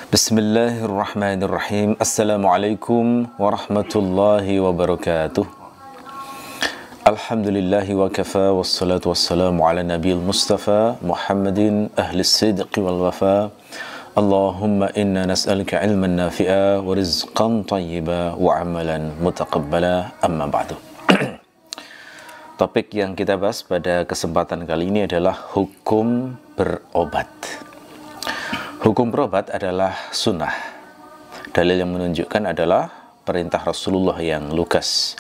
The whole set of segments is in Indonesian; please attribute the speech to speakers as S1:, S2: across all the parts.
S1: Bismillahirrahmanirrahim. Assalamualaikum warahmatullahi wabarakatuh. Alhamdulillahi wa kafa, wassalatu wassalamu ala nabiyil mustafa Muhammadin ahli sidqi wal wafa. Allahumma inna nas'aluka ilman nafi'a wa rizqan tayyiba wa amalan mutaqabbala, amma ba'du. Topik yang kita bahas pada kesempatan kali ini adalah hukum berobat. Hukum berobat adalah sunnah. Dalil yang menunjukkan adalah perintah Rasulullah yang lugas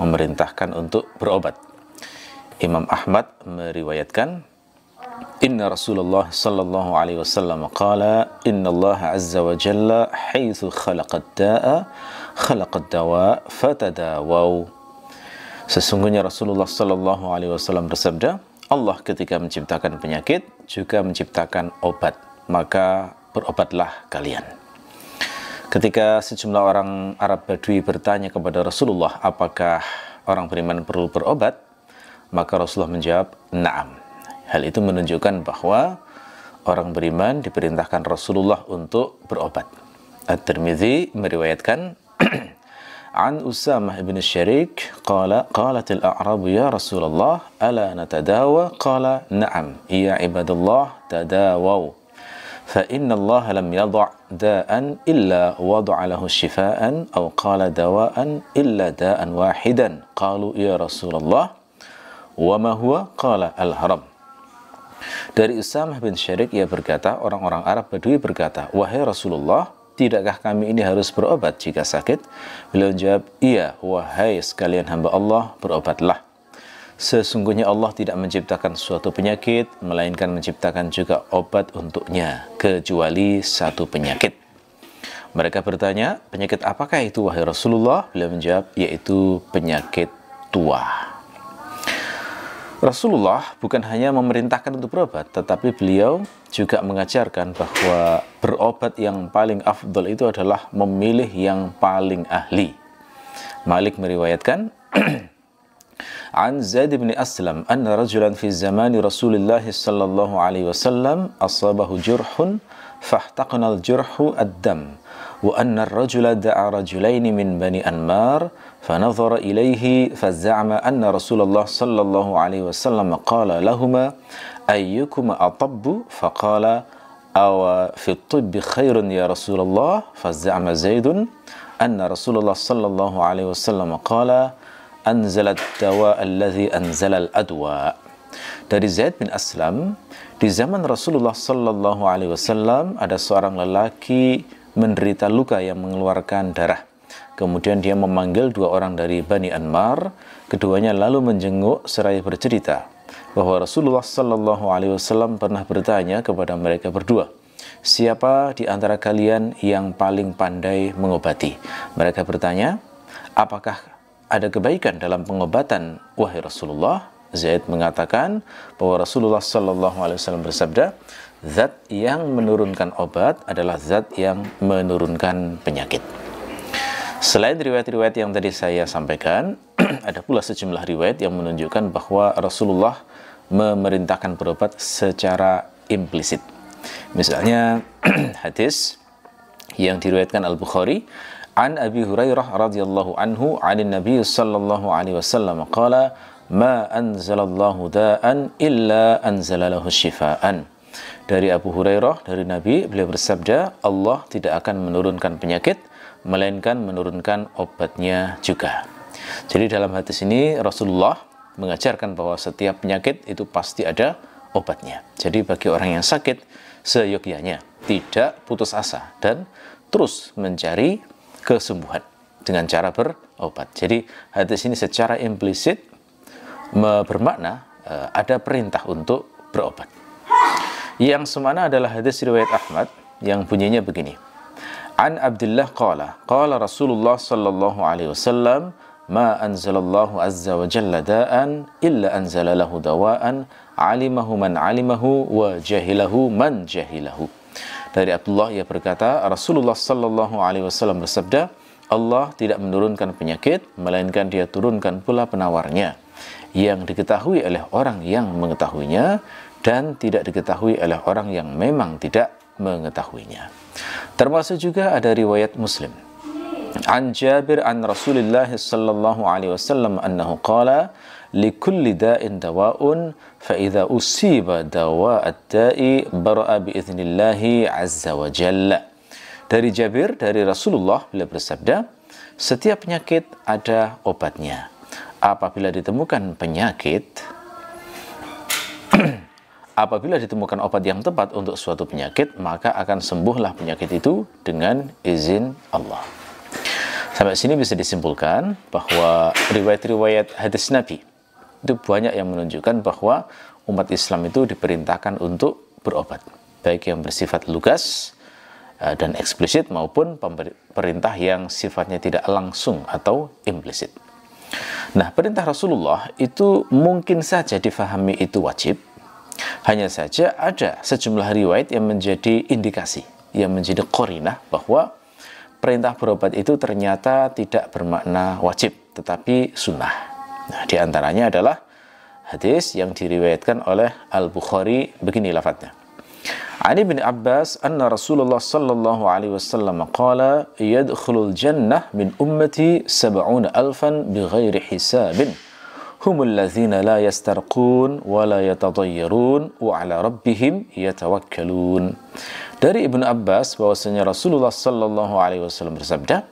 S1: memerintahkan untuk berobat. Imam Ahmad meriwayatkan, Inna Rasulullah sallallahu alaihi wasallam qala, Inna Allah azza wa jalla haitsu khalaqad da'a khalaqad dawa fatadawaw. Sesungguhnya Rasulullah sallallahu alaihi wasallam bersabda, Allah ketika menciptakan penyakit juga menciptakan obat, maka berobatlah kalian. Ketika sejumlah orang Arab Badui bertanya kepada Rasulullah, apakah orang beriman perlu berobat? Maka Rasulullah menjawab, na'am. Hal itu menunjukkan bahwa orang beriman diperintahkan Rasulullah untuk berobat. At-Tirmidzi meriwayatkan, An Usamah ibn Syarik qala qalatil a'rabu ya Rasulullah ala natadawa qala na'am ya ibadallah tadawaw fa inna Allah lam yadha' da'an illa wada'a lahu shifaan aw qala dawa'an illa da'an wahidan qalu ya Rasulullah wa ma huwa qala al-haram. Dari Usamah bin Syarik, ia berkata, orang-orang Arab Badui berkata, wahai Rasulullah, tidakkah kami ini harus berobat jika sakit? Beliau menjawab, iya, wahai sekalian hamba Allah, berobatlah. Sesungguhnya Allah tidak menciptakan suatu penyakit, melainkan menciptakan juga obat untuknya, kecuali satu penyakit. Mereka bertanya, penyakit apakah itu wahai Rasulullah? Beliau menjawab, yaitu penyakit tua. Rasulullah bukan hanya memerintahkan untuk berobat, tetapi beliau juga mengajarkan bahwa berobat yang paling afdal itu adalah memilih yang paling ahli. Malik meriwayatkan, An Zaid bin Aslam anna rajulan fi zamani Rasulullah sallallahu alaihi wasallam asabahu jurhun fahtaqna al-jurhu ad-dam wa anna ar-rajula da'a rajulaini min bani Anmar fanadhara ilayhi faz'ama anna Rasulullah sallallahu alaihi wasallam qala lahumā ayyukuma atabbu faqala aw fi at-tibbi khairun ya Rasulullah faz'ama Zaidun anna Rasulullah sallallahu alaihi wasallam qala anzalat dawa alladhi anzalal adwa. Dari Zaid bin Aslam, di zaman Rasulullah sallallahu alaihi wasallam ada seorang lelaki menderita luka yang mengeluarkan darah. Kemudian dia memanggil dua orang dari Bani Anmar. Keduanya lalu menjenguk seraya bercerita bahwa Rasulullah sallallahu alaihi wasallam pernah bertanya kepada mereka berdua, siapa di antara kalian yang paling pandai mengobati? Mereka bertanya, apakah ada kebaikan dalam pengobatan wahai Rasulullah? Zaid mengatakan bahwa Rasulullah sallallahu alaihi wasallam bersabda, zat yang menurunkan obat adalah zat yang menurunkan penyakit. Selain riwayat-riwayat yang tadi saya sampaikan, ada pula sejumlah riwayat yang menunjukkan bahwa Rasulullah memerintahkan berobat secara implisit. Misalnya hadis yang diriwayatkan Al-Bukhari, An Abi Hurairah radhiyallahu anhu 'anin Nabi sallallahu alaihi wasallam qala ma anzalallahu da'an illa anzalalahu shifaan. Dari Abu Hurairah, dari Nabi, beliau bersabda, Allah tidak akan menurunkan penyakit melainkan menurunkan obatnya juga. Jadi dalam hadis ini Rasulullah mengajarkan bahwa setiap penyakit itu pasti ada obatnya. Jadi bagi orang yang sakit, seyogyanya tidak putus asa dan terus mencari kesembuhan dengan cara berobat. Jadi hadis ini secara implisit bermakna ada perintah untuk berobat. Yang semana adalah hadis riwayat Ahmad yang bunyinya begini. An Abdullah qala qala Rasulullah sallallahu alaihi wasallam ma anzalallahu azza wa jalla da'an illa anzala lahu dawa'an alimahu man alimahu wa jahilahu man jahilahu. Dari Abdullah, ia berkata, Rasulullah sallallahu alaihi wasallam bersabda, Allah tidak menurunkan penyakit, melainkan dia turunkan pula penawarnya, yang diketahui oleh orang yang mengetahuinya, dan tidak diketahui oleh orang yang memang tidak mengetahuinya. Termasuk juga ada riwayat Muslim. An Jabir an Rasulillah sallallahu alaihi wasallam annahu qala likulli da'in dawa'un fa idza usiba dawa'at da'i bara'a bi idznillah azza wa jalla. Dari Jabir, dari Rasulullah, beliau bersabda, setiap penyakit ada obatnya. Apabila ditemukan penyakit, apabila ditemukan obat yang tepat untuk suatu penyakit, maka akan sembuhlah penyakit itu dengan izin Allah. Sampai sini bisa disimpulkan bahwa riwayat-riwayat hadis Nabi itu banyak yang menunjukkan bahwa umat Islam itu diperintahkan untuk berobat, baik yang bersifat lugas dan eksplisit maupun perintah yang sifatnya tidak langsung atau implisit. Nah, perintah Rasulullah itu mungkin saja difahami itu wajib. Hanya saja ada sejumlah riwayat yang menjadi indikasi, yang menjadi qarinah bahwa perintah berobat itu ternyata tidak bermakna wajib, tetapi sunnah. Nah, di antaranya adalah hadis yang diriwayatkan oleh Al-Bukhari, begini lafadznya. Ani bin Abbas anna Rasulullah sallallahu alaihi wasallam qala yadkhulul jannah min ummati 70,000 bighairi hisabin. Humul ladzina la yastarqun wa la yatadayyarun wa ala rabbihim yatawakkalun. Dari Ibnu Abbas bahwasanya Rasulullah sallallahu alaihi wasallam bersabda,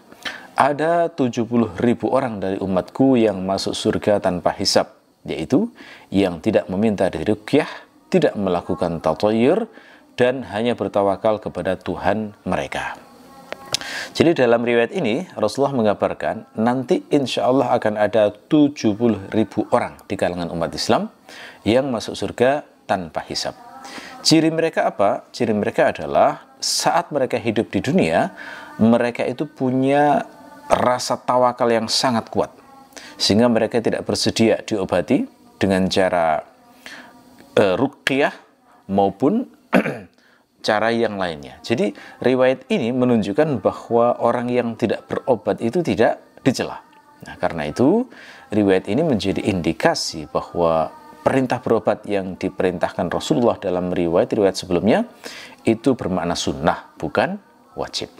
S1: ada 70.000 orang dari umatku yang masuk surga tanpa hisab, yaitu yang tidak meminta diruqyah, tidak melakukan tatayyur, dan hanya bertawakal kepada Tuhan mereka. Jadi dalam riwayat ini Rasulullah mengabarkan nanti insya Allah akan ada 70.000 orang di kalangan umat Islam yang masuk surga tanpa hisab. Ciri mereka apa? Ciri mereka adalah saat mereka hidup di dunia, mereka itu punya rasa tawakal yang sangat kuat, sehingga mereka tidak bersedia diobati dengan cara ruqyah maupun cara yang lainnya. Jadi riwayat ini menunjukkan bahwa orang yang tidak berobat itu tidak dicela. Nah, karena itu riwayat ini menjadi indikasi bahwa perintah berobat yang diperintahkan Rasulullah dalam riwayat-riwayat sebelumnya itu bermakna sunnah, bukan wajib.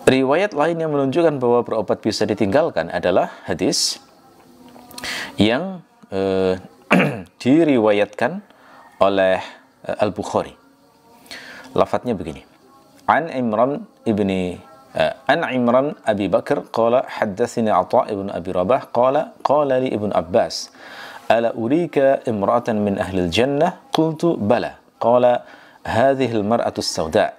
S1: Riwayat lain yang menunjukkan bahwa berobat bisa ditinggalkan adalah hadis yang diriwayatkan oleh Al-Bukhari. Lafadznya begini. An Imran Abi Bakr qala haddatsani Atha ibn Abi Rabah qala li Ibn Abbas ala urika imra'atan min ahli al-jannah qultu bala qala hadhihi al-mar'atu as-sawda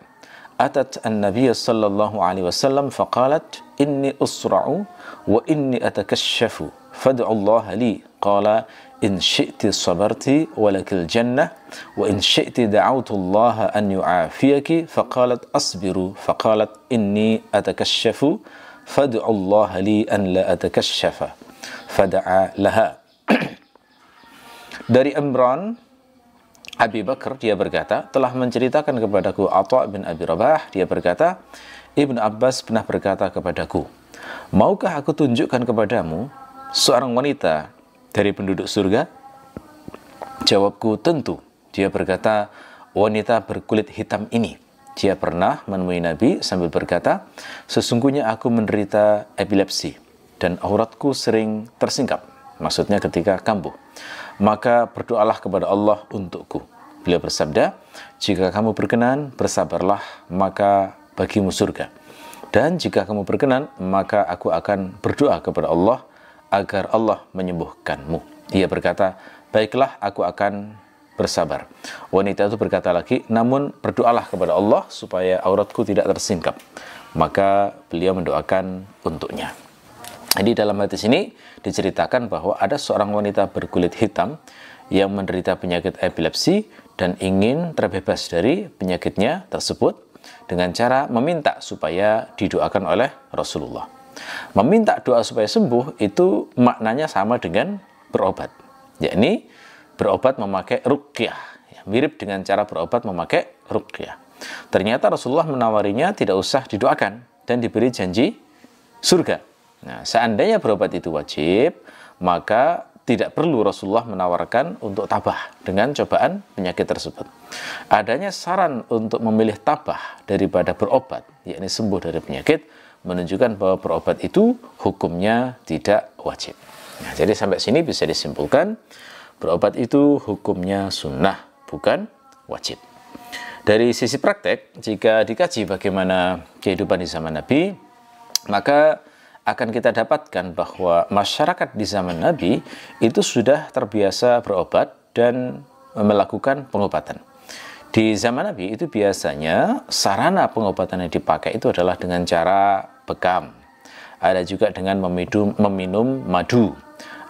S1: atat an-nabiy sallallahu alaihi wasallam faqalat inni usra'u wa inni atakashafu fad'u Allah li qala in syi'ti sabarti walakil jannah wa in syi'ti da'autu Allah an yu'afiyaki faqalat asbiru faqalat inni atakashafu fad'u Allah li an la atakashafa fada'a laha. Dari Imran Abi Bakr, dia berkata, telah menceritakan kepadaku Atha bin Abi Rabah, dia berkata, Ibnu Abbas pernah berkata kepadaku, maukah aku tunjukkan kepadamu seorang wanita dari penduduk surga? Jawabku, tentu. Dia berkata, wanita berkulit hitam ini. Dia pernah menemui Nabi sambil berkata, sesungguhnya aku menderita epilepsi dan auratku sering tersingkap. Maksudnya ketika kambuh. Maka berdoalah kepada Allah untukku. Beliau bersabda, jika kamu berkenan, bersabarlah, maka bagimu surga. Dan jika kamu berkenan, maka aku akan berdoa kepada Allah agar Allah menyembuhkanmu. Ia berkata, baiklah, aku akan bersabar. Wanita itu berkata lagi, namun berdoalah kepada Allah supaya auratku tidak tersingkap. Maka beliau mendoakan untuknya. Jadi dalam hadis ini diceritakan bahwa ada seorang wanita berkulit hitam yang menderita penyakit epilepsi dan ingin terbebas dari penyakitnya tersebut dengan cara meminta supaya didoakan oleh Rasulullah. Meminta doa supaya sembuh itu maknanya sama dengan berobat, yakni berobat memakai ruqyah, mirip dengan cara berobat memakai ruqyah. Ternyata Rasulullah menawarinya tidak usah didoakan dan diberi janji surga. Nah, seandainya berobat itu wajib, maka tidak perlu Rasulullah menawarkan untuk tabah dengan cobaan penyakit tersebut. Adanya saran untuk memilih tabah daripada berobat, yakni sembuh dari penyakit, menunjukkan bahwa berobat itu hukumnya tidak wajib. Nah, jadi sampai sini bisa disimpulkan, berobat itu hukumnya sunnah, bukan wajib. Dari sisi praktek, jika dikaji bagaimana kehidupan di zaman Nabi, maka akan kita dapatkan bahwa masyarakat di zaman Nabi itu sudah terbiasa berobat dan melakukan pengobatan. Di zaman Nabi itu biasanya sarana pengobatan yang dipakai itu adalah dengan cara bekam. Ada juga dengan meminum madu.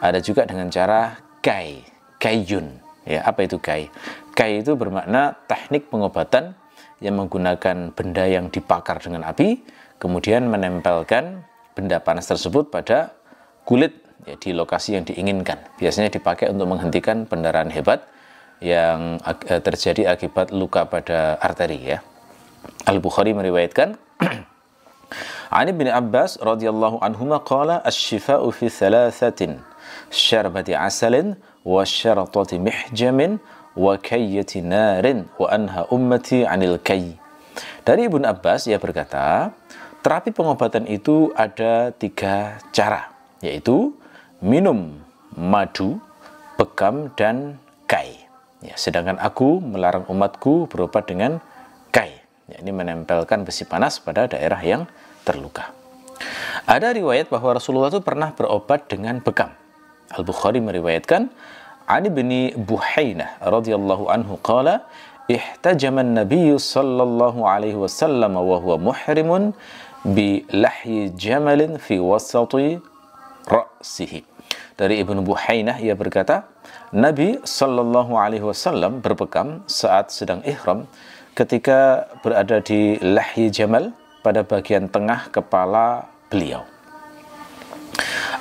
S1: Ada juga dengan cara kayun. Ya, apa itu kai? Kai itu bermakna teknik pengobatan yang menggunakan benda yang dibakar dengan api, kemudian menempelkan benda panas tersebut pada kulit ya, di lokasi yang diinginkan. Biasanya dipakai untuk menghentikan pendarahan hebat yang terjadi akibat luka pada arteri ya. Al-Bukhari meriwayatkan An Ibnu Abbas radhiyallahu anhuma qala asy-syifa'u fi thalathatin syarbati asalin wa syaratati mihjamin wa kayyati narin wa anha ummati 'anil kayy. Dari Ibnu Abbas ia berkata, terapi pengobatan itu ada 3 cara, yaitu minum madu, bekam, dan kai. Ya, sedangkan aku melarang umatku berobat dengan kai, yakni menempelkan besi panas pada daerah yang terluka. Ada riwayat bahwa Rasulullah itu pernah berobat dengan bekam. Al-Bukhari meriwayatkan, Ani bin Buhainah radhiyallahu anhu qala, ihtajama an-nabiy sallallahu alaihi wasallam wa huwa muhrimun bi lahyi jamalin fi wasati ra'sihi. Dari Ibnu Buhainah ia berkata, Nabi sallallahu alaihi wasallam berbekam saat sedang ihram ketika berada di lahyi jamal pada bagian tengah kepala beliau.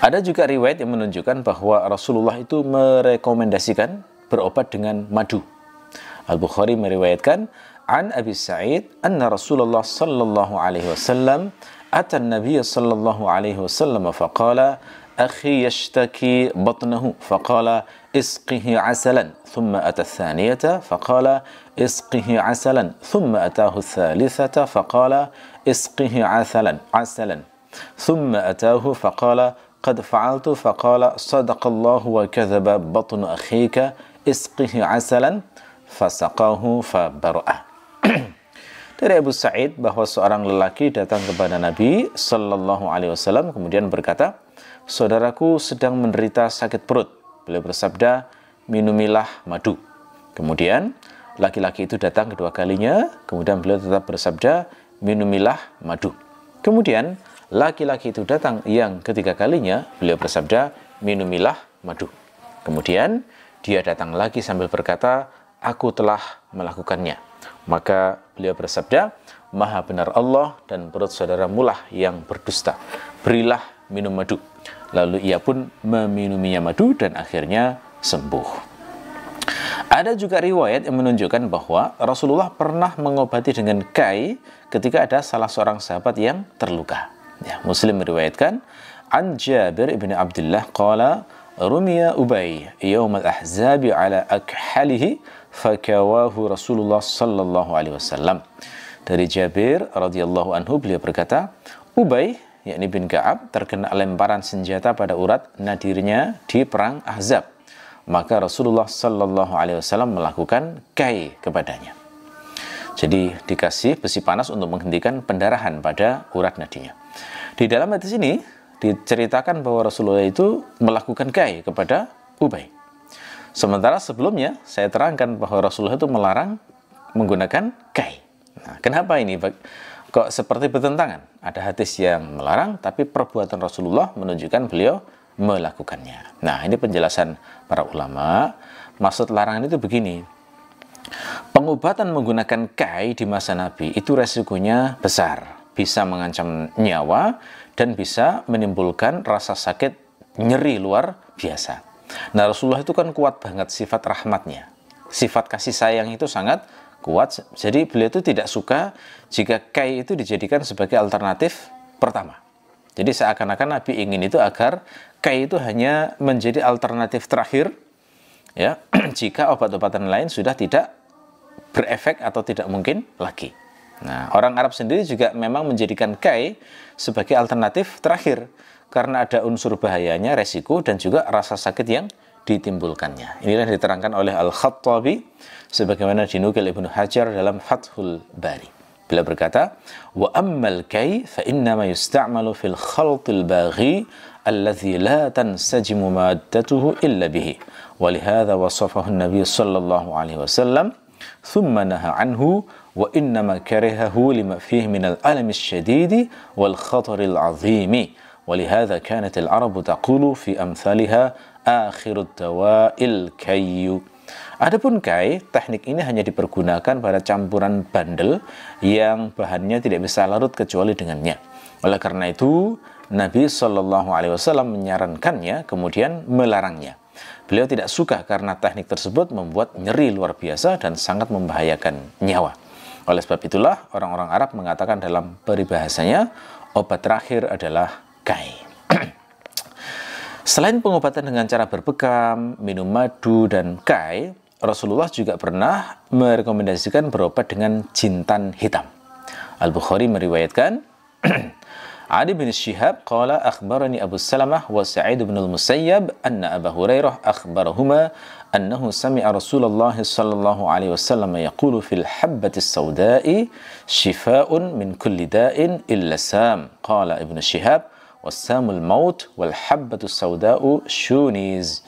S1: Ada juga riwayat yang menunjukkan bahwa Rasulullah itu merekomendasikan berobat dengan madu. Al-Bukhari meriwayatkan An Abi Sa'id anna Rasulullah sallallahu alaihi wasallam ata an-nabiy sallallahu alaihi wasallam faqala akhi yashtaki batnahu faqala isqihi asalan thumma ata ath-thaniyata faqala isqihi asalan thumma atahu ath-thalithata faqala isqihi asalan thumma atahu faqala qad fa'altu faqala sadaqallahu wa kadhaba batnu akhika isqihi asalan fasaqahu fabara'ah. Dari Abu Sa'id bahwa seorang lelaki datang kepada Nabi sallallahu alaihi wasallam kemudian berkata, saudaraku sedang menderita sakit perut. Beliau bersabda, minumilah madu. Kemudian laki-laki itu datang kedua kalinya, kemudian beliau tetap bersabda, minumilah madu. Kemudian laki-laki itu datang yang ketiga kalinya, beliau bersabda, minumilah madu. Kemudian dia datang lagi sambil berkata, aku telah melakukannya. Maka beliau bersabda, Maha benar Allah dan perut saudaramu lah yang berdusta. Berilah minum madu. Lalu ia pun meminuminya madu dan akhirnya sembuh. Ada juga riwayat yang menunjukkan bahwa Rasulullah pernah mengobati dengan kai ketika ada salah seorang sahabat yang terluka. Ya, Muslim meriwayatkan, An Jabir ibn Abdullah qala rumiya Ubay yawm al-ahzabi ala akhalihi fakawahu Rasulullah sallallahu alaihi wasallam. Dari Jabir radhiyallahu anhu beliau berkata, Ubay yakni bin Ka'ab terkena lemparan senjata pada urat nadirnya di perang Ahzab. Maka Rasulullah sallallahu alaihi wasallam melakukan kai kepadanya. Jadi dikasih besi panas untuk menghentikan pendarahan pada urat nadinya. Di dalam hadis ini diceritakan bahwa Rasulullah itu melakukan kai kepada Ubay. Sementara sebelumnya saya terangkan bahwa Rasulullah itu melarang menggunakan kai. Nah, kenapa ini kok seperti bertentangan? Ada hadis yang melarang, tapi perbuatan Rasulullah menunjukkan beliau melakukannya. Nah, ini penjelasan para ulama. Maksud larangan itu begini. Pengobatan menggunakan kai di masa Nabi itu resikonya besar. Bisa mengancam nyawa dan bisa menimbulkan rasa sakit nyeri luar biasa. Nah, Rasulullah itu kan kuat banget sifat rahmatnya. Sifat kasih sayang itu sangat kuat. Jadi beliau itu tidak suka jika kai itu dijadikan sebagai alternatif pertama. Jadi seakan-akan Nabi ingin itu agar kai itu hanya menjadi alternatif terakhir, ya, jika obat-obatan lain sudah tidak berefek atau tidak mungkin lagi. Nah, orang Arab sendiri juga memang menjadikan kai sebagai alternatif terakhir karena ada unsur bahayanya, resiko, dan juga rasa sakit yang ditimbulkannya. Inilah yang diterangkan oleh Al-Khattabi sebagaimana dinukil Ibnu Hajar dalam Fathul Bari. Beliau berkata, "Wa ammal kai fa innama yusta'malu fil khaltil baghi alladhi la tansajimu maddatuhu illa bihi. Wa lihadha wasafahu an-nabiy sallallahu alaihi wasallam thumma naha anhu wa innama karihahu lima fihi min al-alami asy-syadidi wal khataril 'azimi. Wa lihadha kanat al-'arabu taqulu fi amsalha akhirud dawa'il kayyu." Adapun kai, teknik ini hanya dipergunakan pada campuran bandel yang bahannya tidak bisa larut kecuali dengannya. Oleh karena itu, Nabi Shallallahu Alaihi Wasallam menyarankannya, kemudian melarangnya. Beliau tidak suka karena teknik tersebut membuat nyeri luar biasa dan sangat membahayakan nyawa. Oleh sebab itulah, orang-orang Arab mengatakan dalam peribahasanya, obat terakhir adalah kai. Selain pengobatan dengan cara berbekam, minum madu, dan kai, Rasulullah juga pernah merekomendasikan berobat dengan jintan hitam. Al-Bukhari meriwayatkan, Adi bin Syihab qala akhbarani Abu Salamah wa Sa'id bin al-Musayyab anna Abu Hurairah akhbarahuma annahu sami'a Rasulullah sallallahu alaihi wasallam yaqulu fil habbati as-sawda'i shifaa'un min kulli da'in illa sam. Qala Ibnu Syihab wassamul maut wal habbatu as-sawda'u shuniz.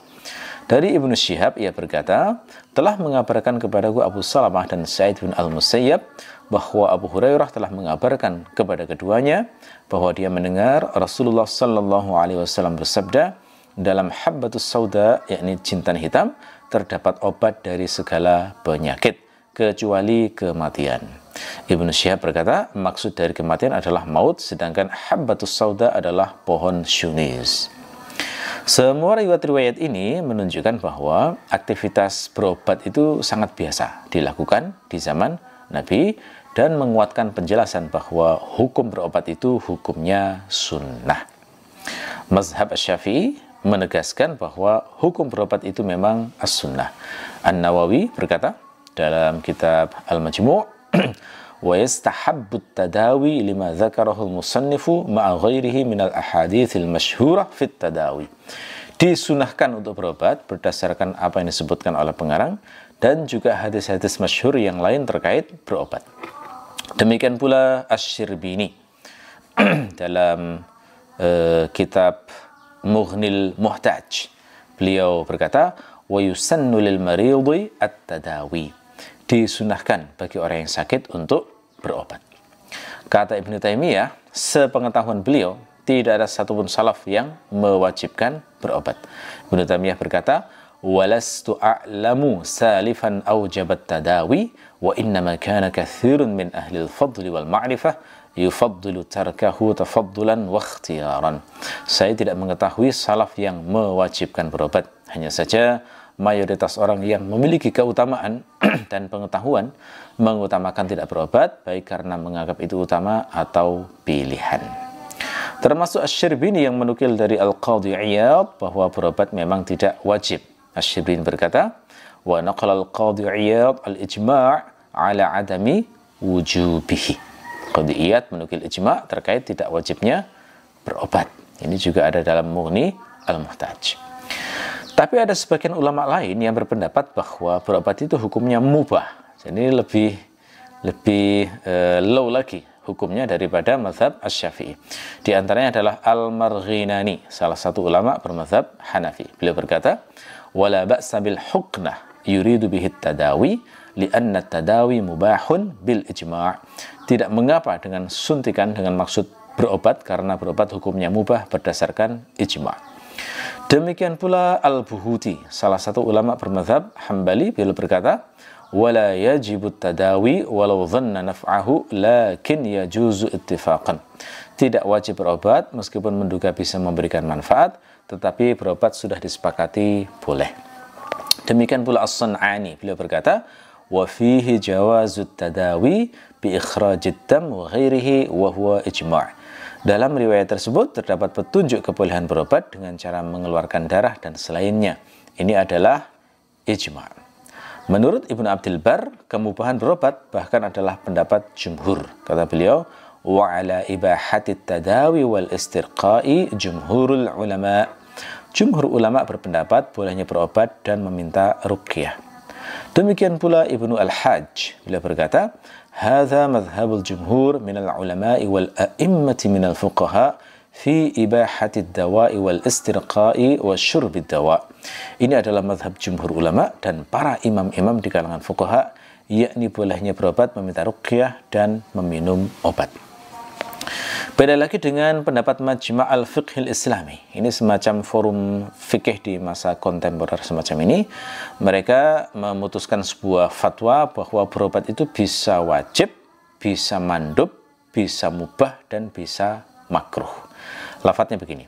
S1: Dari Ibnu Syihab, ia berkata, telah mengabarkan kepadaku Abu Salamah dan Sa'id bin al-Musayyab bahwa Abu Hurairah telah mengabarkan kepada keduanya bahwa dia mendengar Rasulullah sallallahu alaihi wasallam bersabda, dalam habbatus sauda, yakni jintan hitam, terdapat obat dari segala penyakit kecuali kematian. Ibnu Syihab berkata, maksud dari kematian adalah maut, sedangkan habbatus sauda adalah pohon syuniz. Semua riwayat-riwayat ini menunjukkan bahwa aktivitas berobat itu sangat biasa dilakukan di zaman Nabi dan menguatkan penjelasan bahwa hukum berobat itu hukumnya sunnah. Mazhab Syafi'i menegaskan bahwa hukum berobat itu memang as-sunnah. An-Nawawi berkata dalam kitab Al-Majmu' wa yastahabbu tadawi lima dzakarahu al-musannifu ma'a ghairihi min al-ahadits al-masyhurah fi tadawi. Disunahkan untuk berobat berdasarkan apa yang disebutkan oleh pengarang dan juga hadis-hadis masyhur yang lain terkait berobat. Demikian pula Asy-Syirbini dalam kitab Mughnil Muhtaj. Beliau berkata, wa yusannu lil maridi at-tadawi. Disunahkan bagi orang yang sakit untuk berobat. Kata Ibnu Taimiyah, sepengetahuan beliau, tidak ada satupun salaf yang mewajibkan berobat. Ibnu Taimiyah berkata, walastu a'lamu salifan aujabat tadawi wa innama kana katsirun min ahli al-fadli wal ma'rifah yufaddilu tarkahu tafaddulan wa ikhtiyaran. Saya tidak mengetahui salaf yang mewajibkan berobat. Hanya saja mayoritas orang yang memiliki keutamaan dan pengetahuan mengutamakan tidak berobat, baik karena menganggap itu utama atau pilihan. Termasuk Asy-Syirbini yang menukil dari Al-Qadhi Iyad bahwa berobat memang tidak wajib. Asy-Syirbini berkata, wa naqala Al-Qadhi Iyad al-ijma' ala adami wujubihi. Qadhi Iyad menukil ijma' terkait tidak wajibnya berobat. Ini juga ada dalam Mughni Al-Muhtaj. Tapi ada sebagian ulama lain yang berpendapat bahwa berobat itu hukumnya mubah. Jadi lebih low lagi hukumnya daripada mazhab Asy-Syafi'i. Di antaranya adalah Al-Marghinani, salah satu ulama bermazhab Hanafi. Beliau berkata, wala ba'sa bil huknah yuridu bihi tadawi li'anna tadawi mubahun bil ijma'. Tidak mengapa dengan suntikan dengan maksud berobat karena berobat hukumnya mubah berdasarkan ijma'. Demikian pula Al-Buhuti, salah satu ulama bermazhab Hambali, beliau berkata, wala yajibu tadawi walau dhanna naf'ahu lakin yajuzu ittifaqan. Tidak wajib berobat meskipun menduga bisa memberikan manfaat, tetapi berobat sudah disepakati boleh. Demikian pula As-San'ani, beliau berkata, wa fihi jawazut tadawi bi ikhrajid dam wa ghairihi wa huwa ijma'. Dalam riwayat tersebut terdapat petunjuk kebolehan berobat dengan cara mengeluarkan darah dan selainnya. Ini adalah ijma'. Menurut Ibnu Abdul Bar, kemubahan berobat bahkan adalah pendapat jumhur. Kata beliau, wa ala ibahatit tadawi wal istirqai jumhurul ulama. Jumhur ulama berpendapat bolehnya berobat dan meminta ruqyah. Demikian pula Ibnu Al-Hajj, beliau berkata, hadza madhhabul jumhur minal ulama'i wal a'immati minal fuqaha fi ibahati dawa'i wal istirqa'i wa syurbid dawa'. Ini adalah madhab jumhur ulama dan para imam-imam di kalangan fuqaha, yakni bolehnya berobat, meminta ruqyah dan meminum obat. Beda lagi dengan pendapat Majma' al-Fiqhil Islami. Ini semacam forum fikih di masa kontemporer semacam ini. Mereka memutuskan sebuah fatwa bahwa berobat itu bisa wajib, bisa mandub, bisa mubah, dan bisa makruh. Lafadznya begini.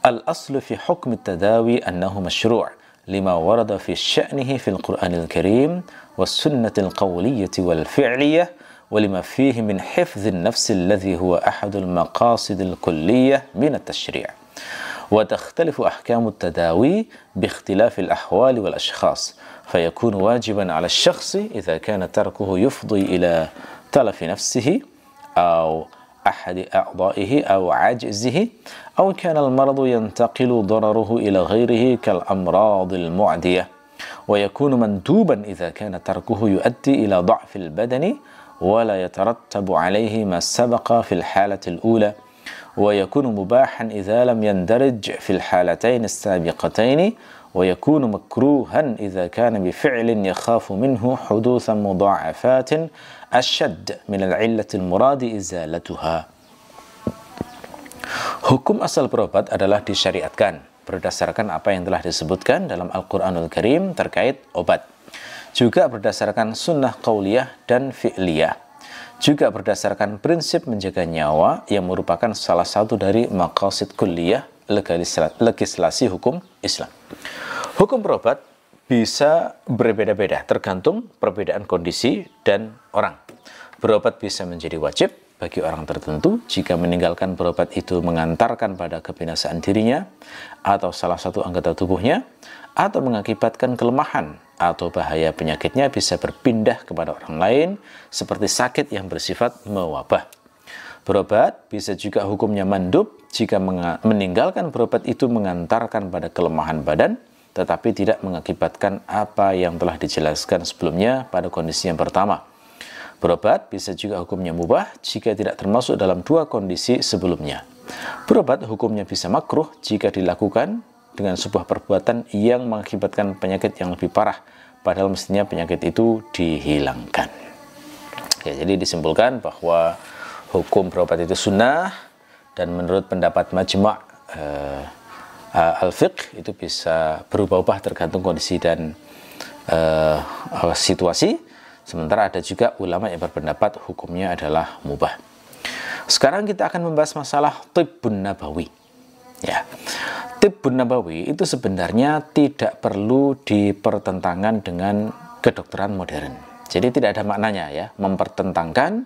S1: Al-aslu fi hukmi tadawi annahu masyru' lima warada fi sya'nihi fil Qur'anil Karim was sunnatil qawliyyati wal fi'liyah ولما فيه من حفظ النفس الذي هو أحد المقاصد الكلية من التشريع وتختلف أحكام التداوي باختلاف الأحوال والأشخاص فيكون واجبا على الشخص إذا كان تركه يفضي إلى تلف نفسه أو أحد أعضائه أو عجزه أو كان المرض ينتقل ضرره إلى غيره كالأمراض المعدية ويكون مندوبا إذا كان تركه يؤدي إلى ضعف البدن ولا يترتب عليه ما سبق في الحالة الأولى ويكون مباحا إذا لم يندرج في الحالتين السابقتين ويكون مكروها إذا كان بفعل يخاف منه حدوث مضاعفات أشد من العلة المراد إزالتها. Hukum asal berobat adalah disyariatkan berdasarkan apa yang telah disebutkan dalam Al-Quranul Karim terkait obat. Juga berdasarkan sunnah qauliyah dan fi'liyah. Juga berdasarkan prinsip menjaga nyawa yang merupakan salah satu dari maqasid kulliyah legislasi hukum Islam. Hukum berobat bisa berbeda-beda tergantung perbedaan kondisi dan orang. Berobat bisa menjadi wajib bagi orang tertentu jika meninggalkan berobat itu mengantarkan pada kebinasaan dirinya atau salah satu anggota tubuhnya, atau mengakibatkan kelemahan atau bahaya penyakitnya bisa berpindah kepada orang lain seperti sakit yang bersifat mewabah. Berobat bisa juga hukumnya mandub jika meninggalkan berobat itu mengantarkan pada kelemahan badan tetapi tidak mengakibatkan apa yang telah dijelaskan sebelumnya pada kondisi yang pertama. Berobat bisa juga hukumnya mubah jika tidak termasuk dalam dua kondisi sebelumnya. Berobat hukumnya bisa makruh jika dilakukan dengan sebuah perbuatan yang mengakibatkan penyakit yang lebih parah, padahal mestinya penyakit itu dihilangkan. Ya, jadi disimpulkan bahwa hukum berobat itu sunnah, dan menurut pendapat Majma' al-Fiqh itu bisa berubah-ubah tergantung kondisi dan situasi. Sementara ada juga ulama yang berpendapat hukumnya adalah mubah. Sekarang kita akan membahas masalah tibbun nabawi. Ya. Tibbun nabawi itu sebenarnya tidak perlu dipertentangkan dengan kedokteran modern. Jadi tidak ada maknanya ya mempertentangkan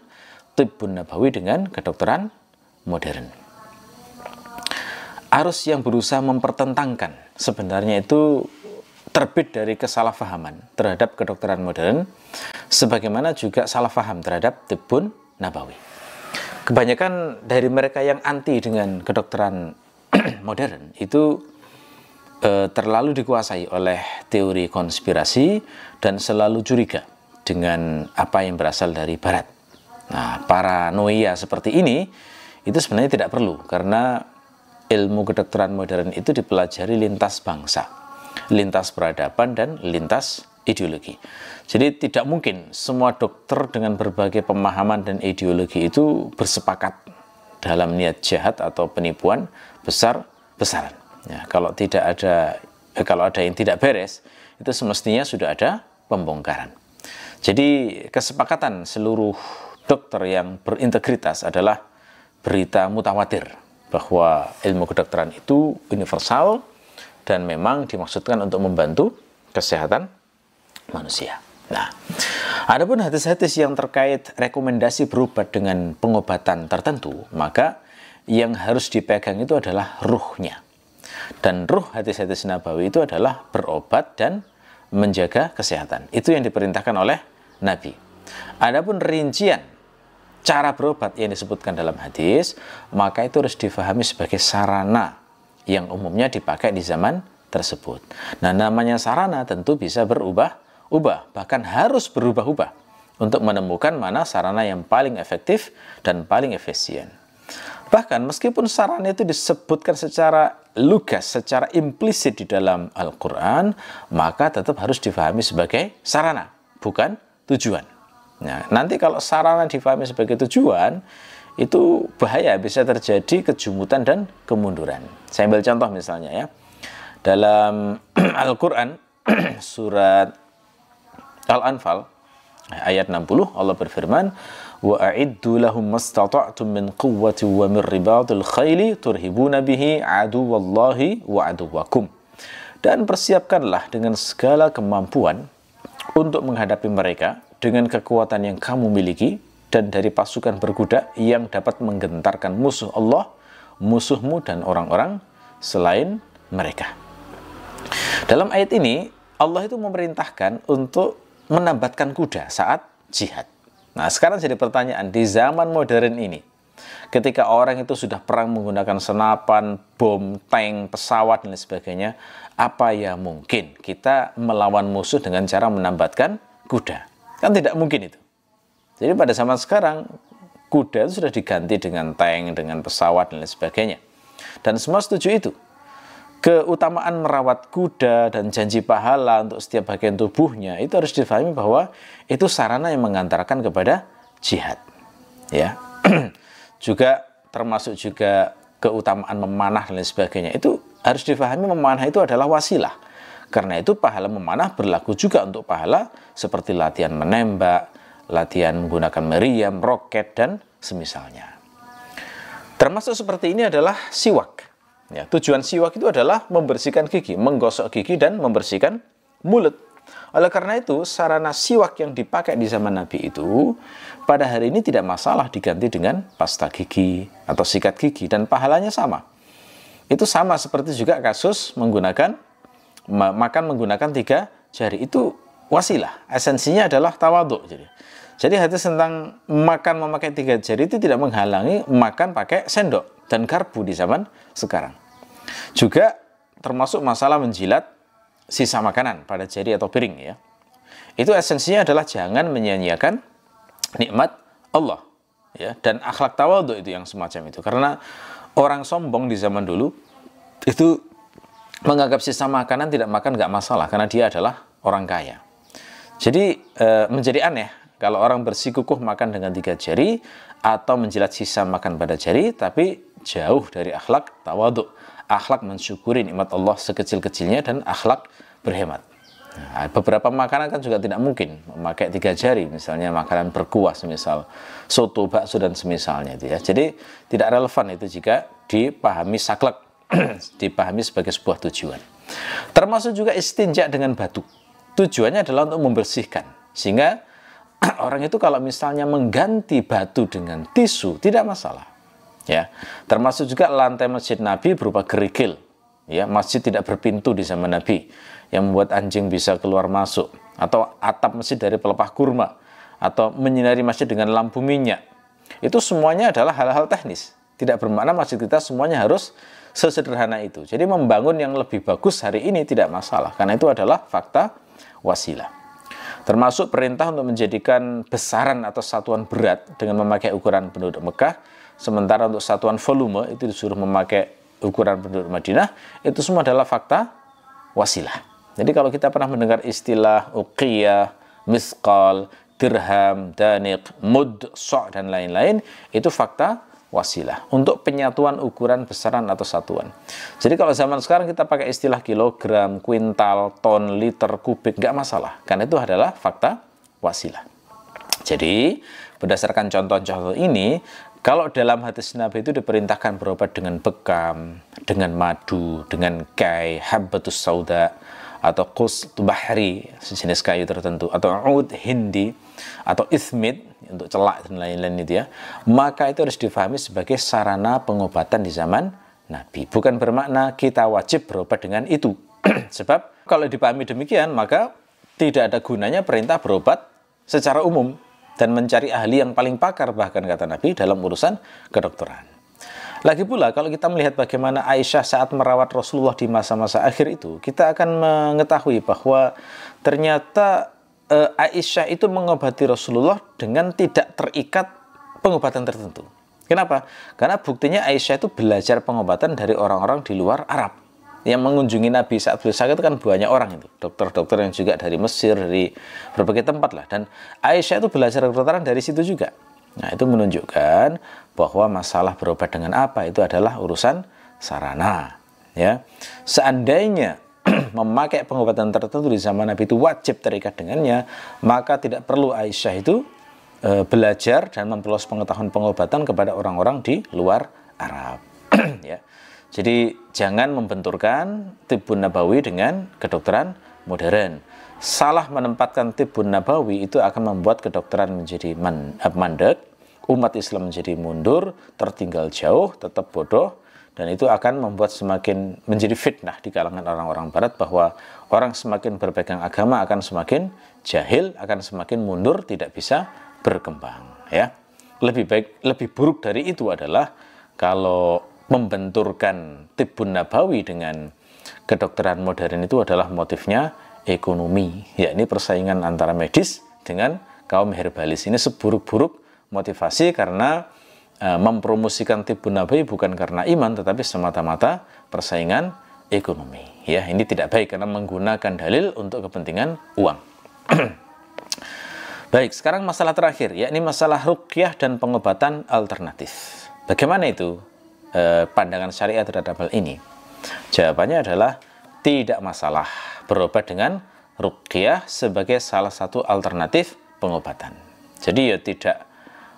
S1: tibbun nabawi dengan kedokteran modern. Arus yang berusaha mempertentangkan sebenarnya itu terbit dari kesalahpahaman terhadap kedokteran modern, sebagaimana juga salah paham terhadap tibbun nabawi. Kebanyakan dari mereka yang anti dengan kedokteran modern itu terlalu dikuasai oleh teori konspirasi dan selalu curiga dengan apa yang berasal dari barat. Nah, paranoia seperti ini itu sebenarnya tidak perlu, karena ilmu kedokteran modern itu dipelajari lintas bangsa, lintas peradaban, dan lintas ideologi. Jadi tidak mungkin semua dokter dengan berbagai pemahaman dan ideologi itu bersepakat dalam niat jahat atau penipuan besar-besaran. Ya, kalau ada yang tidak beres, itu semestinya sudah ada pembongkaran. Jadi kesepakatan seluruh dokter yang berintegritas adalah berita mutawatir bahwa ilmu kedokteran itu universal dan memang dimaksudkan untuk membantu kesehatan manusia. Nah, adapun hadis-hadis yang terkait rekomendasi berobat dengan pengobatan tertentu, maka yang harus dipegang itu adalah ruhnya. Dan ruh hadis-hadis Nabawi itu adalah berobat dan menjaga kesehatan. Itu yang diperintahkan oleh Nabi. Adapun rincian cara berobat yang disebutkan dalam hadis, maka itu harus difahami sebagai sarana yang umumnya dipakai di zaman tersebut. Nah, namanya sarana tentu bisa berubah-ubah, bahkan harus berubah-ubah untuk menemukan mana sarana yang paling efektif dan paling efisien. Bahkan meskipun sarana itu disebutkan secara lugas, secara implisit di dalam Al-Quran, maka tetap harus difahami sebagai sarana, bukan tujuan. Nah, nanti kalau sarana difahami sebagai tujuan, itu bahaya, bisa terjadi kejumutan dan kemunduran. Saya ambil contoh misalnya ya. Dalam Al-Quran, surat Al-Anfal, ayat 60, Allah berfirman, وَأَعِدُّ لَهُمْ مَسْتَطَعْتُمْ مِنْ قُوَّةٍ وَمِنْ رِبَاطِ الْخَيْلِ تُرْهِبُونَ بِهِ عَدُوَّ اللَّهِ وَعَدُوَّكُمْ. Dan persiapkanlah dengan segala kemampuan untuk menghadapi mereka dengan kekuatan yang kamu miliki dan dari pasukan berkuda yang dapat menggentarkan musuh Allah, musuhmu dan orang-orang selain mereka. Dalam ayat ini, Allah itu memerintahkan untuk menambatkan kuda saat jihad. Nah, sekarang jadi pertanyaan, di zaman modern ini, ketika orang itu sudah perang menggunakan senapan, bom, tank, pesawat, dan lain sebagainya, apa ya mungkin kita melawan musuh dengan cara menambatkan kuda? Kan tidak mungkin itu. Jadi pada zaman sekarang, kuda itu sudah diganti dengan tank, dengan pesawat, dan lain sebagainya. Dan semua setuju itu. Keutamaan merawat kuda dan janji pahala untuk setiap bagian tubuhnya itu harus difahami bahwa itu sarana yang mengantarkan kepada jihad. Ya, juga termasuk juga keutamaan memanah dan lain sebagainya. Itu harus difahami memanah itu adalah wasilah. Karena itu pahala memanah berlaku juga untuk pahala seperti latihan menembak, latihan menggunakan meriam, roket, dan semisalnya. Termasuk seperti ini adalah siwak. Ya, tujuan siwak itu adalah membersihkan gigi, menggosok gigi dan membersihkan mulut. Oleh karena itu, sarana siwak yang dipakai di zaman Nabi itu pada hari ini tidak masalah diganti dengan pasta gigi atau sikat gigi dan pahalanya sama. Itu sama seperti juga kasus makan menggunakan 3 jari. Itu wasilah. Esensinya adalah tawaduk. Jadi hadis tentang makan memakai 3 jari itu tidak menghalangi makan pakai sendok dan garpu di zaman sekarang. Juga termasuk masalah menjilat sisa makanan pada jari atau piring ya. Itu esensinya adalah jangan menyia-nyiakan nikmat Allah ya, dan akhlak tawadhu itu yang semacam itu. Karena orang sombong di zaman dulu itu menganggap sisa makanan tidak makan nggak masalah karena dia adalah orang kaya. Jadi menjadi aneh kalau orang bersikukuh makan dengan 3 jari atau menjilat sisa makan pada jari, tapi jauh dari akhlak tawadhu, akhlak mensyukuri nikmat Allah sekecil-kecilnya dan akhlak berhemat. Nah, beberapa makanan kan juga tidak mungkin memakai 3 jari, misalnya makanan berkuah, semisal soto, bakso dan semisalnya itu ya. Jadi tidak relevan itu jika dipahami saklek, dipahami sebagai sebuah tujuan. Termasuk juga istinja dengan batu. Tujuannya adalah untuk membersihkan, sehingga orang itu kalau misalnya mengganti batu dengan tisu tidak masalah. Ya, termasuk juga lantai masjid Nabi berupa kerikil. Ya, masjid tidak berpintu di zaman Nabi yang membuat anjing bisa keluar masuk, atau atap masjid dari pelepah kurma, atau menyinari masjid dengan lampu minyak. Itu semuanya adalah hal-hal teknis. Tidak bermakna masjid kita semuanya harus sesederhana itu. Jadi membangun yang lebih bagus hari ini tidak masalah, karena itu adalah fakta wasilah. Termasuk perintah untuk menjadikan besaran atau satuan berat dengan memakai ukuran penduduk Mekah, sementara untuk satuan volume itu disuruh memakai ukuran penduduk Madinah. Itu semua adalah fakta wasilah. Jadi kalau kita pernah mendengar istilah uqiyah, misqal, dirham, danik, mud, so' dan lain-lain, itu fakta wasilah untuk penyatuan ukuran besaran atau satuan. Jadi kalau zaman sekarang kita pakai istilah kilogram, kuintal, ton, liter, kubik, nggak masalah, karena itu adalah fakta wasilah. Jadi berdasarkan contoh-contoh ini, kalau dalam hadis Nabi itu diperintahkan berobat dengan bekam, dengan madu, dengan kai, habbatus sauda, atau qus bahri, sejenis kayu tertentu, atau ud hindi, atau ismid untuk celak dan lain-lain itu ya, maka itu harus difahami sebagai sarana pengobatan di zaman Nabi. Bukan bermakna kita wajib berobat dengan itu. Sebab kalau dipahami demikian, maka tidak ada gunanya perintah berobat secara umum dan mencari ahli yang paling pakar, bahkan kata Nabi, dalam urusan kedokteran. Lagi pula, kalau kita melihat bagaimana Aisyah saat merawat Rasulullah di masa-masa akhir itu, kita akan mengetahui bahwa ternyata Aisyah itu mengobati Rasulullah dengan tidak terikat pengobatan tertentu. Kenapa? Karena buktinya Aisyah itu belajar pengobatan dari orang-orang di luar Arab. Yang mengunjungi Nabi saat beliau sakit kan banyak orang itu, dokter-dokter yang juga dari Mesir, dari berbagai tempat lah. Dan Aisyah itu belajar kedokteran dari situ juga. Nah, itu menunjukkan bahwa masalah berobat dengan apa itu adalah urusan sarana. Ya, seandainya memakai pengobatan tertentu di zaman Nabi itu wajib terikat dengannya, maka tidak perlu Aisyah itu belajar dan memperluas pengetahuan pengobatan kepada orang-orang di luar Arab. Ya. Jadi jangan membenturkan tibbun nabawi dengan kedokteran modern. Salah menempatkan tibbun nabawi itu akan membuat kedokteran menjadi mandek, umat Islam menjadi mundur, tertinggal jauh, tetap bodoh, dan itu akan membuat semakin menjadi fitnah di kalangan orang-orang barat bahwa orang semakin berpegang agama akan semakin jahil, akan semakin mundur, tidak bisa berkembang. Ya, lebih baik, lebih buruk dari itu adalah kalau membenturkan tibbun nabawi dengan kedokteran modern itu adalah motifnya ekonomi, yakni persaingan antara medis dengan kaum herbalis. Ini seburuk-buruk motivasi karena mempromosikan tibbun nabawi bukan karena iman, tetapi semata-mata persaingan ekonomi. Ya, ini tidak baik karena menggunakan dalil untuk kepentingan uang. Baik, sekarang masalah terakhir, yakni masalah ruqyah dan pengobatan alternatif. Bagaimana itu pandangan syariat terhadap hal ini? Jawabannya adalah tidak masalah berobat dengan ruqyah sebagai salah satu alternatif pengobatan. Jadi ya tidak,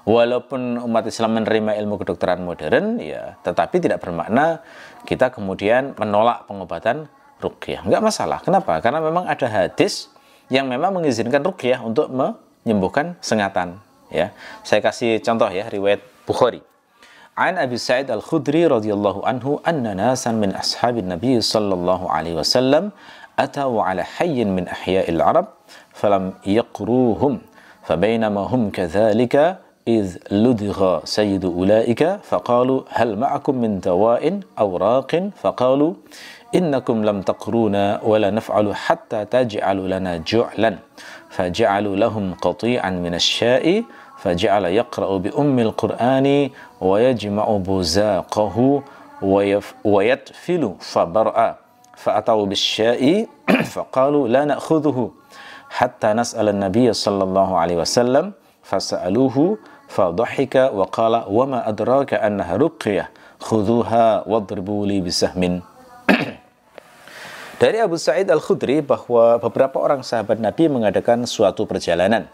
S1: walaupun umat Islam menerima ilmu kedokteran modern ya, tetapi tidak bermakna kita kemudian menolak pengobatan ruqyah. Enggak masalah. Kenapa? Karena memang ada hadis yang memang mengizinkan ruqyah untuk menyembuhkan sengatan. Ya, saya kasih contoh ya, riwayat Bukhari. An Abi Sa'id Al-Khudri radhiyallahu anhu anna nasan min ashabin Nabi sallallahu alaihi wasallam ataw ala hayyin min ahya'il Arab falam yaqruhum fabainama hum kadhalika idh ludgha sayyidu ulaika faqalu hal ma'akum min dawa'in aw raqin faqalu innakum lam taqruna wa la naf'alu hatta taj'alu lana ju'lan faj'alu lahum qati'an min asy-sya'i faj'ala yaqra'u bi ummil qur'ani wa yajma'u buzaqahu wa yatfilu fabar'a fa'atau bis-sya'i faqalu la na'khudhuhu hatta nas'ala an-nabiy sallallahu alaihi wasallam fasa'aluhu fadhahika wa qala wa ma adraka annaha ruqyah khudhuha wadribu li bisahmin. Dari Abu Sa'id Al-Khudri bahwa beberapa orang sahabat Nabi mengadakan suatu perjalanan.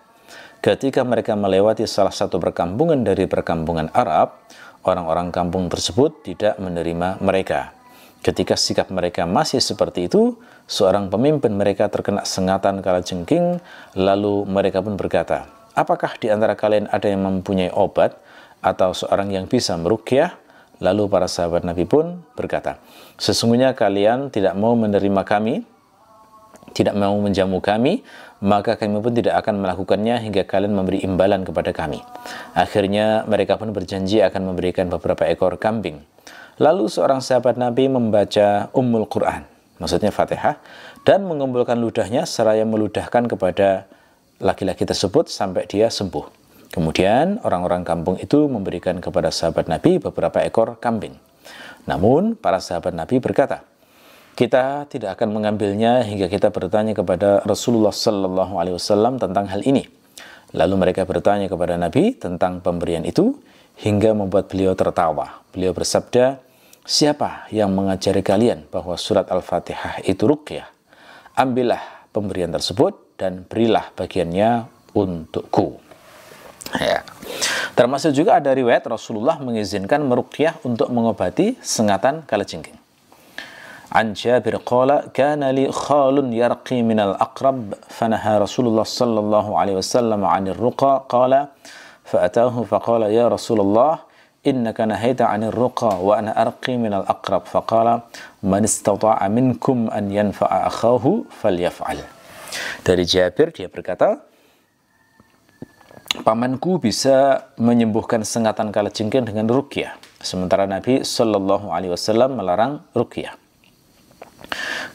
S1: Ketika mereka melewati salah satu perkampungan dari perkampungan Arab, orang-orang kampung tersebut tidak menerima mereka. Ketika sikap mereka masih seperti itu, seorang pemimpin mereka terkena sengatan kalajengking, lalu mereka pun berkata, apakah di antara kalian ada yang mempunyai obat atau seorang yang bisa meruqyah? Lalu para sahabat Nabi pun berkata, sesungguhnya kalian tidak mau menerima kami, tidak mau menjamu kami, maka kami pun tidak akan melakukannya hingga kalian memberi imbalan kepada kami. Akhirnya mereka pun berjanji akan memberikan beberapa ekor kambing. Lalu seorang sahabat Nabi membaca Ummul Quran, maksudnya Fatihah, dan mengumpulkan ludahnya seraya meludahkan kepada laki-laki tersebut sampai dia sembuh. Kemudian orang-orang kampung itu memberikan kepada sahabat Nabi beberapa ekor kambing. Namun para sahabat Nabi berkata, kita tidak akan mengambilnya hingga kita bertanya kepada Rasulullah Sallallahu Alaihi Wasallam tentang hal ini. Lalu mereka bertanya kepada Nabi tentang pemberian itu hingga membuat beliau tertawa. Beliau bersabda, siapa yang mengajari kalian bahwa surat Al-Fatihah itu ruqyah? Ambillah pemberian tersebut dan berilah bagiannya untukku. Ya. Termasuk juga ada riwayat Rasulullah mengizinkan meruqyah untuk mengobati sengatan kalajengking. An Jabir qala kana li khalun yarqi min al-aqrab fanaha Rasulullah sallallahu alaihi wasallam 'anil ruqa qala fa'atahu faqala ya Rasulullah innaka nahaita 'anil ruqa wa ana arqi min al-aqrab faqala man istata'a minkum an yanfa'a akhahu falyaf'al. Dari Jabir dia berkata, pamanku bisa menyembuhkan sengatan kalajengking dengan ruqyah, sementara Nabi Shallallahu Alaihi Wasallam melarang ruqyah.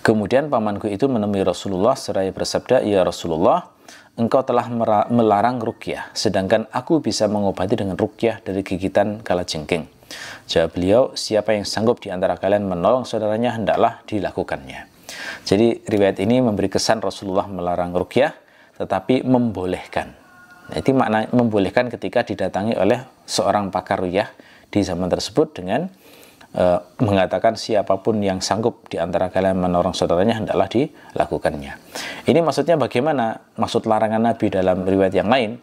S1: Kemudian pamanku itu menemui Rasulullah seraya bersabda, ya Rasulullah, engkau telah melarang ruqyah, sedangkan aku bisa mengobati dengan ruqyah dari gigitan kalajengking. Jawab beliau, siapa yang sanggup di antara kalian menolong saudaranya, hendaklah dilakukannya. Jadi riwayat ini memberi kesan Rasulullah melarang ruqyah, tetapi membolehkan. Nah, itu makna membolehkan ketika didatangi oleh seorang pakar ruqyah di zaman tersebut dengan mengatakan siapapun yang sanggup di antara kalian menolong saudaranya hendaklah dilakukannya. Ini maksudnya bagaimana? Maksud larangan Nabi dalam riwayat yang lain.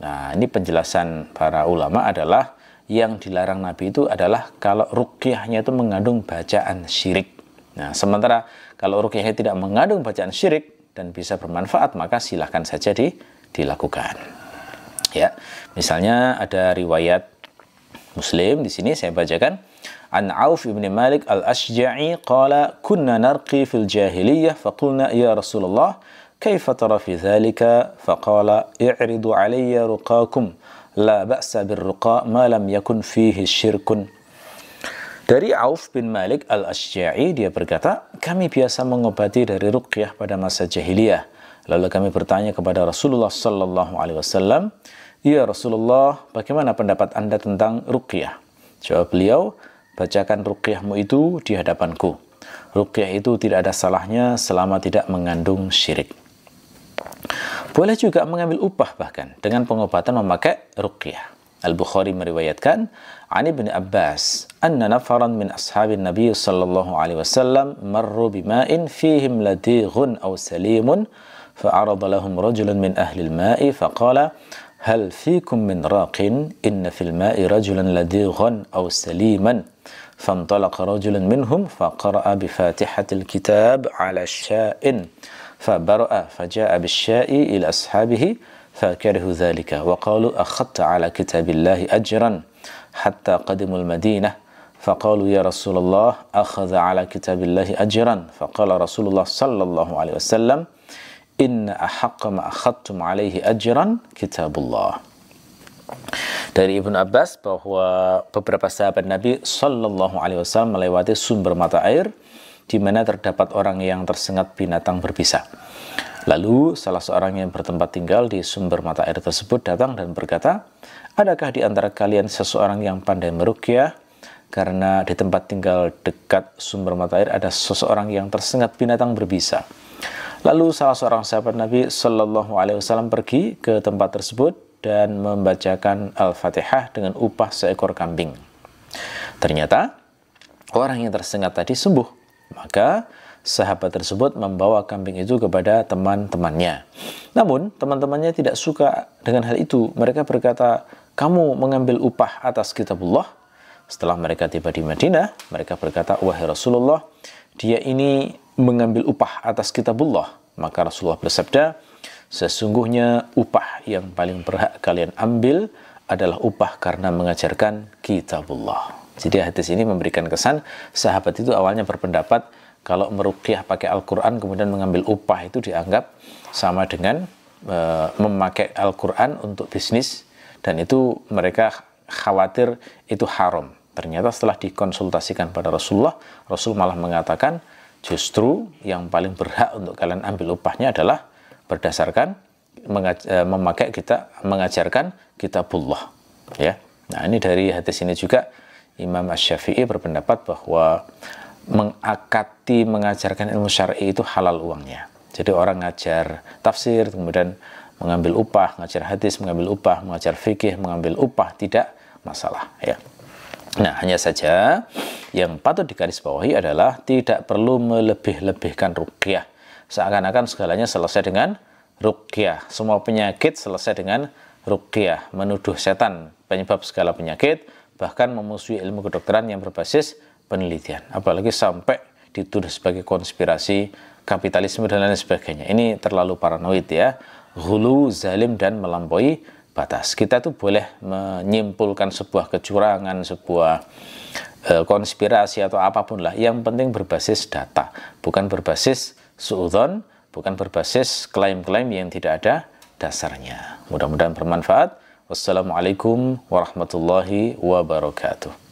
S1: Nah, ini penjelasan para ulama adalah yang dilarang Nabi itu adalah kalau ruqyahnya itu mengandung bacaan syirik. Nah, sementara kalau ruqyahnya tidak mengandung bacaan syirik dan bisa bermanfaat, maka silahkan saja dilakukan. Ya, misalnya ada riwayat Muslim di sini saya bacakan. An Auf ibn Malik al-Ashja'i qala kunna narqi fil jahiliyah faqulna ya Rasulullah kaifa tara fi dhalika faqala i'ridu alayya ruqakum la ba'sa birruqa ma lam yakun fihi syirkun. Dari Auf bin Malik al-Ashja'i dia berkata, kami biasa mengobati dari ruqyah pada masa jahiliyah. Lalu kami bertanya kepada Rasulullah sallallahu alaihi wasallam, ya Rasulullah, bagaimana pendapat Anda tentang ruqyah? Jawab beliau, bacakan ruqyahmu itu di hadapanku. Ruqyah itu tidak ada salahnya selama tidak mengandung syirik. Boleh juga mengambil upah bahkan dengan pengobatan memakai ruqyah. Al-Bukhari meriwayatkan, An Ibn Abbas, anna nafaran min ashabin Nabi sallallahu alaihi wasallam marru bima'in fihim ladighun aw salimun fa'arada lahum rajulun min ahli al-ma'i faqala هل فيكم من راق إن في الماء رجلا لديغا أو سليما فانطلق رجل منهم فقرأ بفاتحة الكتاب على الشاء فبرأ فجاء بالشاء إلى أصحابه فكرهوا ذلك وقالوا أخذت على كتاب الله أجرا حتى قدموا المدينة فقالوا يا رسول الله أخذ على كتاب الله أجرا فقال رسول الله صلى الله عليه وسلم Inna ahaqqa ma akhadtum alaihi ajran kitabullah. Dari Ibnu Abbas bahwa beberapa sahabat Nabi Sallallahu Alaihi Wasallam melewati sumber mata air di mana terdapat orang yang tersengat binatang berbisa. Lalu salah seorang yang bertempat tinggal di sumber mata air tersebut datang dan berkata, adakah di antara kalian seseorang yang pandai meruqyah? Karena di tempat tinggal dekat sumber mata air ada seseorang yang tersengat binatang berbisa. Lalu salah seorang sahabat Nabi Shallallahu Alaihi Wasallam pergi ke tempat tersebut dan membacakan Al-Fatihah dengan upah seekor kambing. Ternyata orang yang tersengat tadi sembuh. Maka sahabat tersebut membawa kambing itu kepada teman-temannya. Namun teman-temannya tidak suka dengan hal itu. Mereka berkata, kamu mengambil upah atas kitabullah. Setelah mereka tiba di Madinah, mereka berkata, wahai Rasulullah, dia ini mengambil upah atas kitabullah. Maka Rasulullah bersabda, sesungguhnya upah yang paling berhak kalian ambil adalah upah karena mengajarkan kitabullah. Jadi hadis ini memberikan kesan sahabat itu awalnya berpendapat kalau meruqyah pakai Al-Quran kemudian mengambil upah itu dianggap sama dengan memakai Al-Quran untuk bisnis, dan itu mereka khawatir itu haram. Ternyata setelah dikonsultasikan pada Rasulullah, Rasul malah mengatakan justru yang paling berhak untuk kalian ambil upahnya adalah berdasarkan mengajarkan kitabullah. Ya. Nah, ini dari hadis ini juga Imam Asy-Syafi'i berpendapat bahwa mengajarkan ilmu syar'i itu halal uangnya. Jadi orang ngajar tafsir kemudian mengambil upah, ngajar hadis mengambil upah, mengajar fikih mengambil upah, tidak masalah, ya. Nah, hanya saja yang patut digarisbawahi adalah tidak perlu melebih-lebihkan ruqyah. Seakan-akan segalanya selesai dengan ruqyah. Semua penyakit selesai dengan ruqyah. Menuduh setan penyebab segala penyakit, bahkan memusuhi ilmu kedokteran yang berbasis penelitian. Apalagi sampai dituduh sebagai konspirasi kapitalisme dan lain sebagainya. Ini terlalu paranoid ya. Ghulu, zalim, dan melampaui batas. Kita tuh boleh menyimpulkan sebuah kecurangan, sebuah konspirasi atau apapun lah. Yang penting berbasis data, bukan berbasis suudzon, bukan berbasis klaim-klaim yang tidak ada dasarnya. Mudah-mudahan bermanfaat. Wassalamualaikum warahmatullahi wabarakatuh.